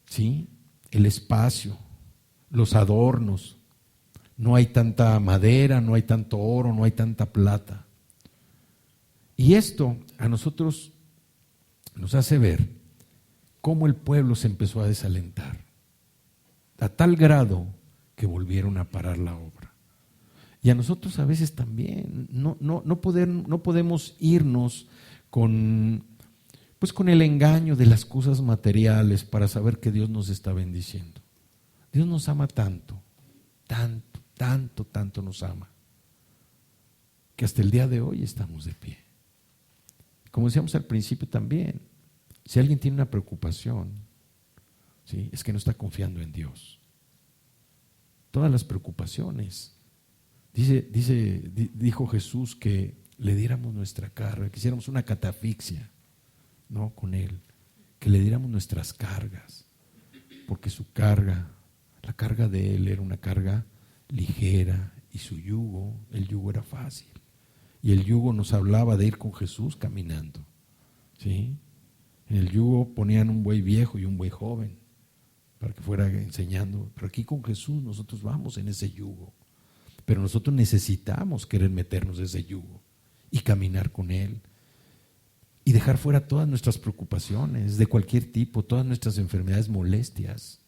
¿Sí? El espacio, los adornos. No hay tanta madera, no hay tanto oro, no hay tanta plata. Y esto a nosotros nos hace ver cómo el pueblo se empezó a desalentar, a tal grado que volvieron a parar la obra. Y a nosotros a veces también, no podemos irnos con el engaño de las cosas materiales para saber que Dios nos está bendiciendo. Dios nos ama tanto, tanto, tanto, tanto nos ama, que hasta el día de hoy estamos de pie. Como decíamos al principio también, si alguien tiene una preocupación, ¿sí?, es que no está confiando en Dios. Todas las preocupaciones, dijo Jesús que le diéramos nuestra carga, que hiciéramos una catafixia, ¿no?, con Él, que le diéramos nuestras cargas, porque su carga, la carga de Él era una carga ligera y su yugo, el yugo era fácil. Y el yugo nos hablaba de ir con Jesús caminando, ¿sí? En el yugo ponían un buey viejo y un buey joven para que fuera enseñando, pero aquí con Jesús nosotros vamos en ese yugo, pero nosotros necesitamos querer meternos en ese yugo y caminar con Él y dejar fuera todas nuestras preocupaciones de cualquier tipo, todas nuestras enfermedades, molestias.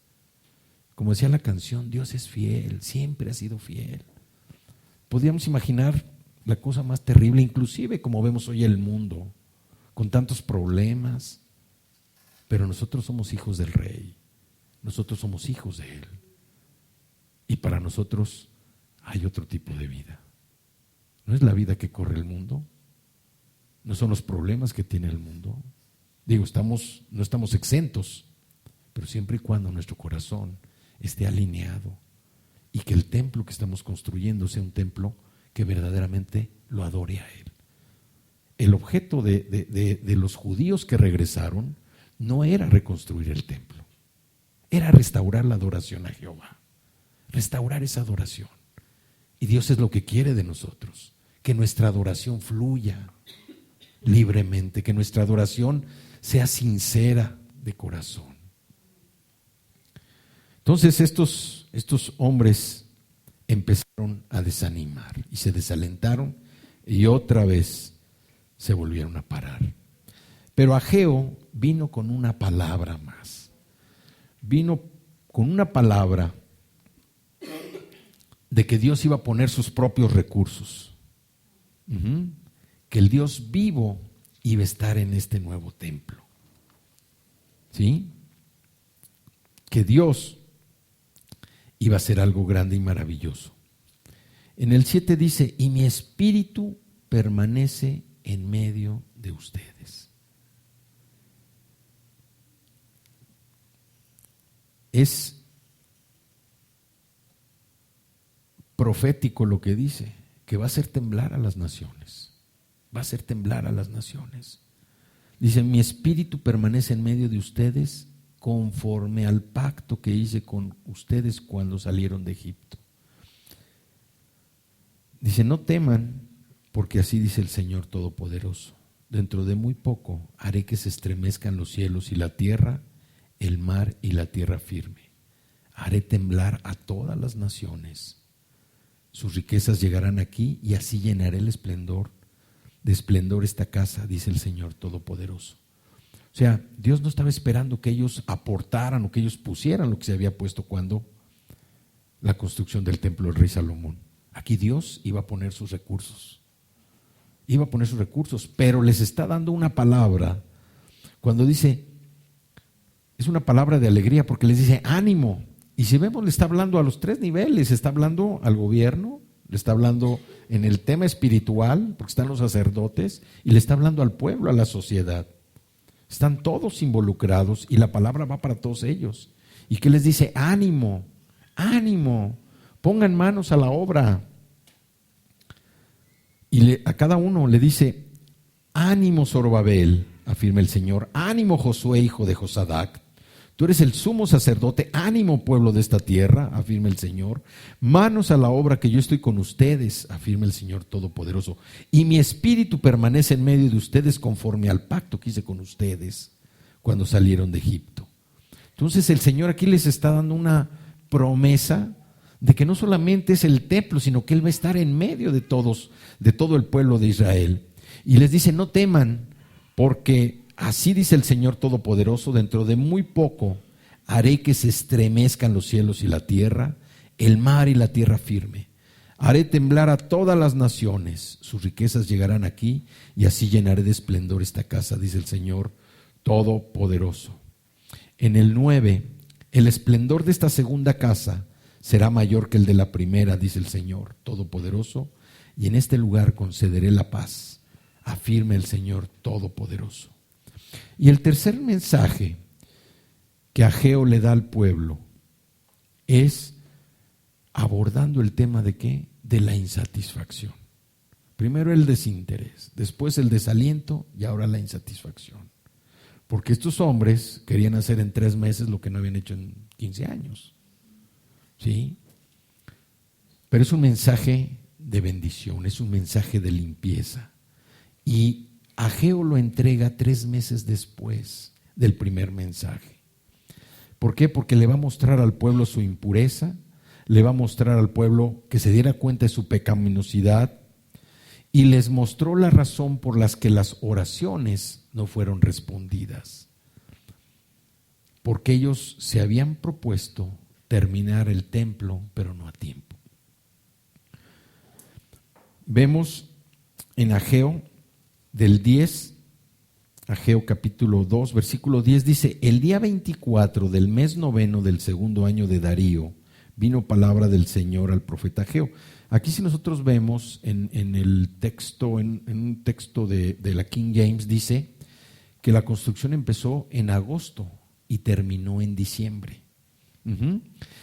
Como decía la canción, Dios es fiel, siempre ha sido fiel. Podríamos imaginar la cosa más terrible, inclusive como vemos hoy el mundo, con tantos problemas, pero nosotros somos hijos del Rey, nosotros somos hijos de Él, y para nosotros hay otro tipo de vida. No es la vida que corre el mundo, no son los problemas que tiene el mundo. Digo, no estamos exentos, pero siempre y cuando nuestro corazón esté alineado y que el templo que estamos construyendo sea un templo que verdaderamente lo adore a Él. El objeto de los judíos que regresaron no era reconstruir el templo, era restaurar la adoración a Jehová, restaurar esa adoración. Y Dios es lo que quiere de nosotros, que nuestra adoración fluya libremente, que nuestra adoración sea sincera de corazón. Entonces estos hombres empezaron a desanimar y se desalentaron y otra vez se volvieron a parar. Pero Ageo vino con una palabra más. Vino con una palabra de que Dios iba a poner sus propios recursos. Que el Dios vivo iba a estar en este nuevo templo. ¿Sí? Que Dios iba a ser algo grande y maravilloso. En el 7 dice, y mi espíritu permanece en medio de ustedes. Es profético lo que dice, que va a hacer temblar a las naciones. Va a hacer temblar a las naciones. Dice, mi espíritu permanece en medio de ustedes conforme al pacto que hice con ustedes cuando salieron de Egipto. Dice, no teman, porque así dice el Señor Todopoderoso. Dentro de muy poco haré que se estremezcan los cielos y la tierra, el mar y la tierra firme. Haré temblar a todas las naciones. Sus riquezas llegarán aquí y así llenaré el esplendor de esplendor esta casa, dice el Señor Todopoderoso. O sea, Dios no estaba esperando que ellos aportaran o que ellos pusieran lo que se había puesto cuando la construcción del templo del rey Salomón. Aquí Dios iba a poner sus recursos. Iba a poner sus recursos, pero les está dando una palabra. Cuando dice, es una palabra de alegría porque les dice ánimo. Y si vemos, le está hablando a los tres niveles. Está hablando al gobierno, le está hablando en el tema espiritual, porque están los sacerdotes, y le está hablando al pueblo, a la sociedad. Están todos involucrados y la palabra va para todos ellos. ¿Y qué les dice? Ánimo, ánimo, pongan manos a la obra. Y a cada uno le dice, ánimo Zorobabel, afirma el Señor, ánimo Josué, hijo de Josadac, tú eres el sumo sacerdote, ánimo pueblo de esta tierra, afirma el Señor, manos a la obra que yo estoy con ustedes, afirma el Señor Todopoderoso, y mi espíritu permanece en medio de ustedes conforme al pacto que hice con ustedes cuando salieron de Egipto. Entonces el Señor aquí les está dando una promesa de que no solamente es el templo, sino que Él va a estar en medio de todos, de todo el pueblo de Israel. Y les dice, no teman, porque así dice el Señor Todopoderoso, dentro de muy poco haré que se estremezcan los cielos y la tierra, el mar y la tierra firme. Haré temblar a todas las naciones, sus riquezas llegarán aquí y así llenaré de esplendor esta casa, dice el Señor Todopoderoso. En el 9, el esplendor de esta segunda casa será mayor que el de la primera, dice el Señor Todopoderoso, y en este lugar concederé la paz, afirma el Señor Todopoderoso. Y el tercer mensaje que Ageo le da al pueblo es abordando el tema de ¿qué? De la insatisfacción. Primero el desinterés, después el desaliento y ahora la insatisfacción. Porque estos hombres querían hacer en 3 meses lo que no habían hecho en 15 años. ¿Sí? Pero es un mensaje de bendición, es un mensaje de limpieza. Y Ageo lo entrega 3 meses después del primer mensaje. ¿Por qué? Porque le va a mostrar al pueblo su impureza, le va a mostrar al pueblo que se diera cuenta de su pecaminosidad y les mostró la razón por las que las oraciones no fueron respondidas. Porque ellos se habían propuesto terminar el templo, pero no a tiempo. Vemos en Ageo del 10, Ageo capítulo 2, versículo 10, dice: el día 24 del mes 9 del segundo año de Darío, vino palabra del Señor al profeta Ageo. Aquí si nosotros vemos en el texto, en un texto de la King James, dice que la construcción empezó en agosto y terminó en diciembre.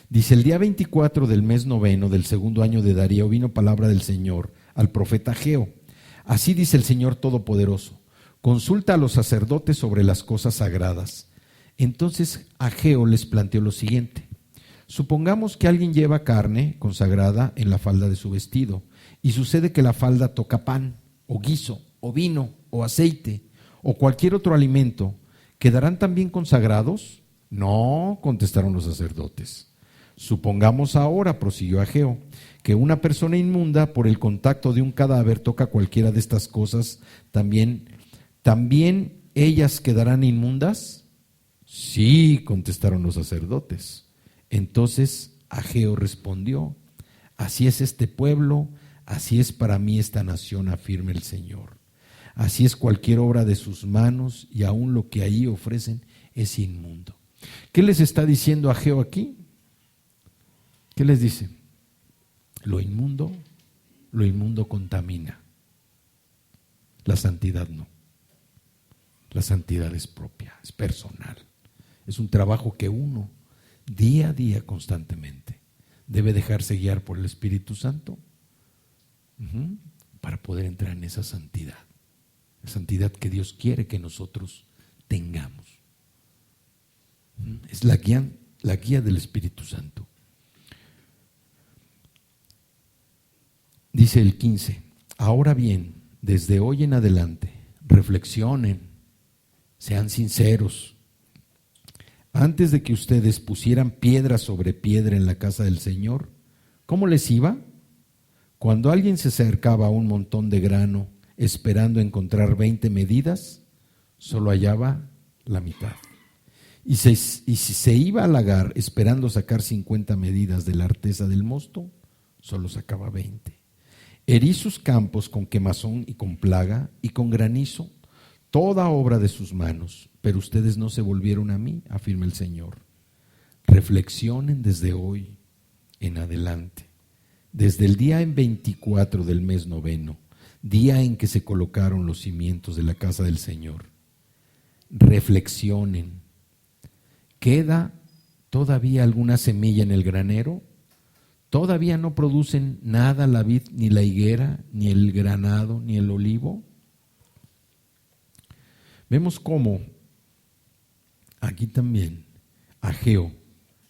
Dice: el día 24 del mes 9 del segundo año de Darío, vino palabra del Señor al profeta Ageo. Así dice el Señor Todopoderoso: consulta a los sacerdotes sobre las cosas sagradas. Entonces Ageo les planteó lo siguiente: supongamos que alguien lleva carne consagrada en la falda de su vestido y sucede que la falda toca pan, o guiso, o vino, o aceite, o cualquier otro alimento. ¿Quedarán también consagrados? No, contestaron los sacerdotes. Supongamos ahora, prosiguió Ageo, que una persona inmunda por el contacto de un cadáver toca cualquiera de estas cosas, ¿también ellas quedarán inmundas? Sí, contestaron los sacerdotes. Entonces Ageo respondió: así es este pueblo, así es para mí esta nación, afirma el Señor. Así es cualquier obra de sus manos, y aún lo que allí ofrecen es inmundo. ¿Qué les está diciendo Ageo aquí? ¿Qué les dice? Lo inmundo contamina. La santidad no. La santidad es propia, es personal. Es un trabajo que uno, día a día, constantemente, debe dejarse guiar por el Espíritu Santo para poder entrar en esa santidad. La santidad que Dios quiere que nosotros tengamos. Es la guía del Espíritu Santo. Dice el 15: ahora bien, desde hoy en adelante, reflexionen, sean sinceros. Antes de que ustedes pusieran piedra sobre piedra en la casa del Señor, ¿cómo les iba? Cuando alguien se acercaba a un montón de grano esperando encontrar 20 medidas, solo hallaba la mitad. Y si se iba al lagar esperando sacar 50 medidas de la arteza del mosto, solo sacaba 20. Herí sus campos con quemazón y con plaga y con granizo, toda obra de sus manos, pero ustedes no se volvieron a mí, afirma el Señor. Reflexionen desde hoy en adelante, desde el día 24 del mes 9, día en que se colocaron los cimientos de la casa del Señor. Reflexionen. ¿Queda todavía alguna semilla en el granero? ¿Todavía no producen nada la vid, ni la higuera, ni el granado, ni el olivo? Vemos cómo aquí también Ageo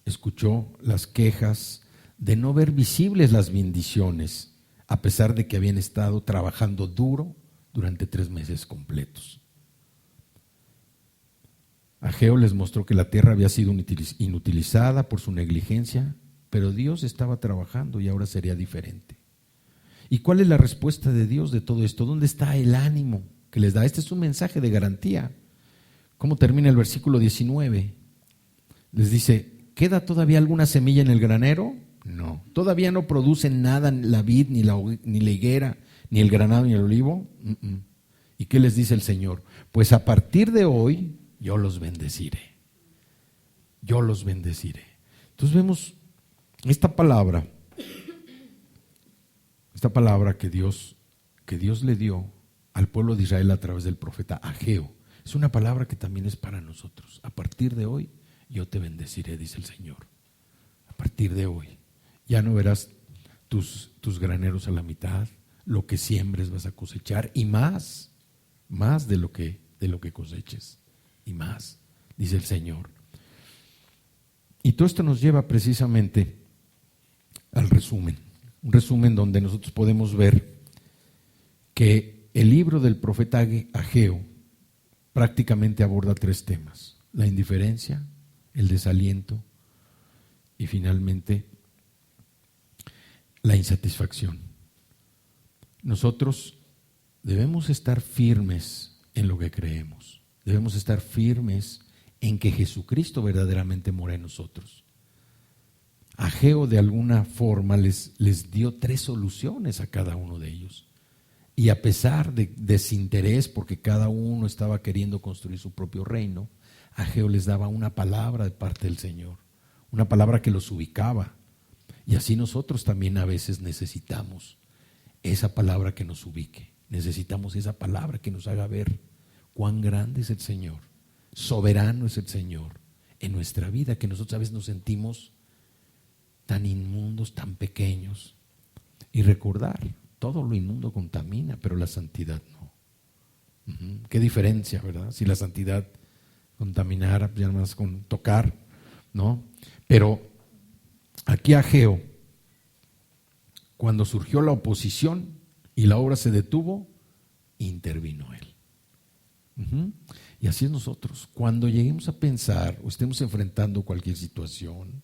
escuchó las quejas de no ver visibles las bendiciones, a pesar de que habían estado trabajando duro durante 3 meses completos. Ageo les mostró que la tierra había sido inutilizada por su negligencia, pero Dios estaba trabajando y ahora sería diferente. ¿Y cuál es la respuesta de Dios de todo esto? ¿Dónde está el ánimo que les da? Este es un mensaje de garantía. ¿Cómo termina el versículo 19? Les dice, ¿queda todavía alguna semilla en el granero? No. ¿Todavía no producen nada la vid, ni la higuera, ni el granado, ni el olivo? ¿Y qué les dice el Señor? Pues a partir de hoy yo los bendeciré. Yo los bendeciré. Entonces vemos esta palabra que Dios le dio al pueblo de Israel a través del profeta Ageo. Es una palabra que también es para nosotros. A partir de hoy yo te bendeciré, dice el Señor. A partir de hoy ya no verás tus graneros a la mitad, lo que siembres vas a cosechar y más de lo que coseches y más, dice el Señor. Y todo esto nos lleva precisamente al resumen, un resumen donde nosotros podemos ver que el libro del profeta Ageo prácticamente aborda 3 temas: la indiferencia, el desaliento y finalmente la insatisfacción. Nosotros debemos estar firmes en lo que creemos, debemos estar firmes en que Jesucristo verdaderamente mora en nosotros. Ageo de alguna forma les dio 3 soluciones a cada uno de ellos. Y a pesar de desinterés, porque cada uno estaba queriendo construir su propio reino, Ageo les daba una palabra de parte del Señor, una palabra que los ubicaba. Y así nosotros también a veces necesitamos esa palabra que nos ubique, necesitamos esa palabra que nos haga ver cuán grande es el Señor, soberano es el Señor en nuestra vida, que nosotros a veces nos sentimos tan inmundos, tan pequeños. Y recordar, todo lo inmundo contamina, pero la santidad no. Qué diferencia, ¿verdad? Si la santidad contaminara, ya nada más con tocar, ¿no? Pero aquí Ageo, cuando surgió la oposición y la obra se detuvo, intervino él. Y así es nosotros, cuando lleguemos a pensar o estemos enfrentando cualquier situación,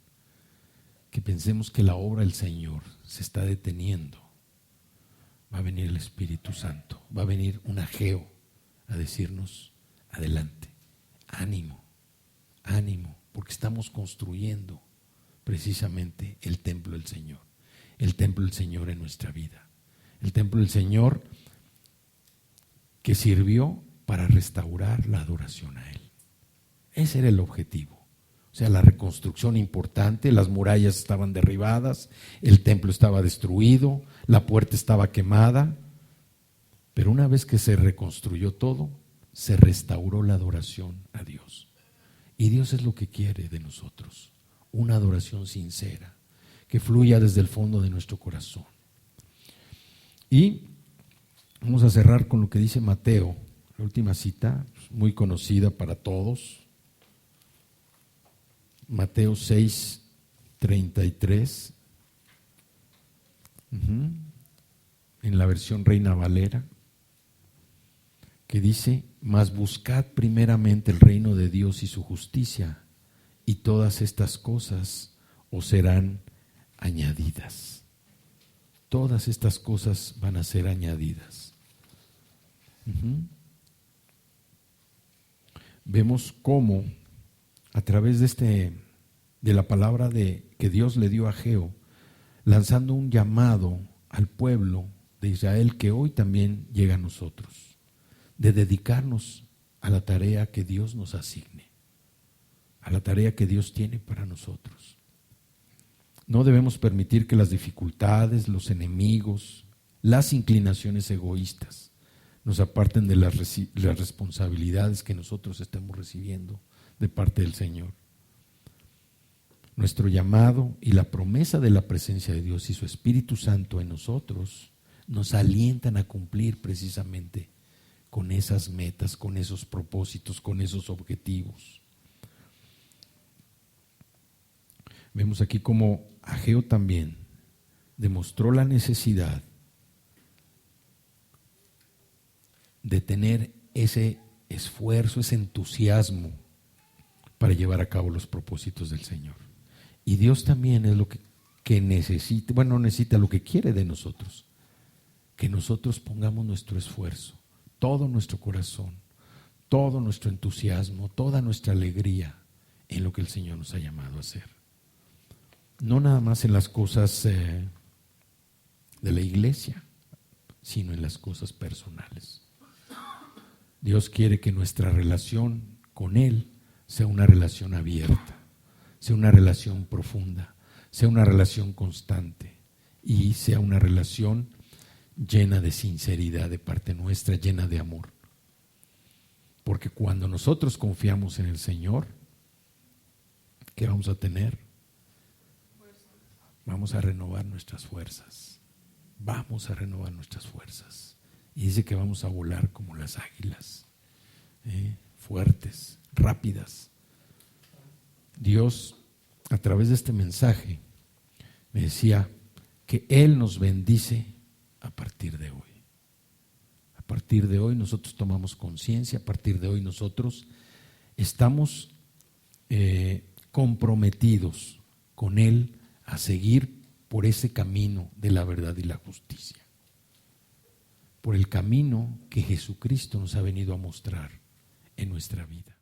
que pensemos que la obra del Señor se está deteniendo, va a venir el Espíritu Santo, va a venir un Ageo a decirnos, adelante, ánimo, ánimo, porque estamos construyendo precisamente el templo del Señor, el templo del Señor en nuestra vida, el templo del Señor que sirvió para restaurar la adoración a Él. Ese era el objetivo. O sea, la reconstrucción importante, las murallas estaban derribadas, el templo estaba destruido, la puerta estaba quemada, pero una vez que se reconstruyó todo, se restauró la adoración a Dios. Y Dios es lo que quiere de nosotros, una adoración sincera, que fluya desde el fondo de nuestro corazón. Y vamos a cerrar con lo que dice Mateo, la última cita, muy conocida para todos. Mateo 6:33, en la versión Reina Valera, que dice: mas buscad primeramente el reino de Dios y su justicia, y todas estas cosas os serán añadidas. Todas estas cosas van a ser añadidas. Vemos cómo a través de la palabra que Dios le dio a Ageo, lanzando un llamado al pueblo de Israel que hoy también llega a nosotros, de dedicarnos a la tarea que Dios nos asigne, a la tarea que Dios tiene para nosotros. No debemos permitir que las dificultades, los enemigos, las inclinaciones egoístas nos aparten de las responsabilidades que nosotros estamos recibiendo de parte del Señor. Nuestro llamado y la promesa de la presencia de Dios y su Espíritu Santo en nosotros nos alientan a cumplir precisamente con esas metas, con esos propósitos, con esos objetivos. Vemos aquí cómo Ageo también demostró la necesidad de tener ese esfuerzo, ese entusiasmo para llevar a cabo los propósitos del Señor. Y Dios también es lo que necesita, bueno, no necesita, lo que quiere de nosotros, que nosotros pongamos nuestro esfuerzo, todo nuestro corazón, todo nuestro entusiasmo, toda nuestra alegría en lo que el Señor nos ha llamado a hacer. No nada más en las cosas de la iglesia, sino en las cosas personales. Dios quiere que nuestra relación con Él sea una relación abierta, sea una relación profunda, sea una relación constante y sea una relación llena de sinceridad de parte nuestra, llena de amor. Porque cuando nosotros confiamos en el Señor, ¿qué vamos a tener? Vamos a renovar nuestras fuerzas. Vamos a renovar nuestras fuerzas. Y dice que vamos a volar como las águilas, fuertes, rápidas. Dios, a través de este mensaje, me decía que Él nos bendice a partir de hoy. A partir de hoy nosotros tomamos conciencia, a partir de hoy nosotros estamos comprometidos con Él a seguir por ese camino de la verdad y la justicia, por el camino que Jesucristo nos ha venido a mostrar en nuestra vida.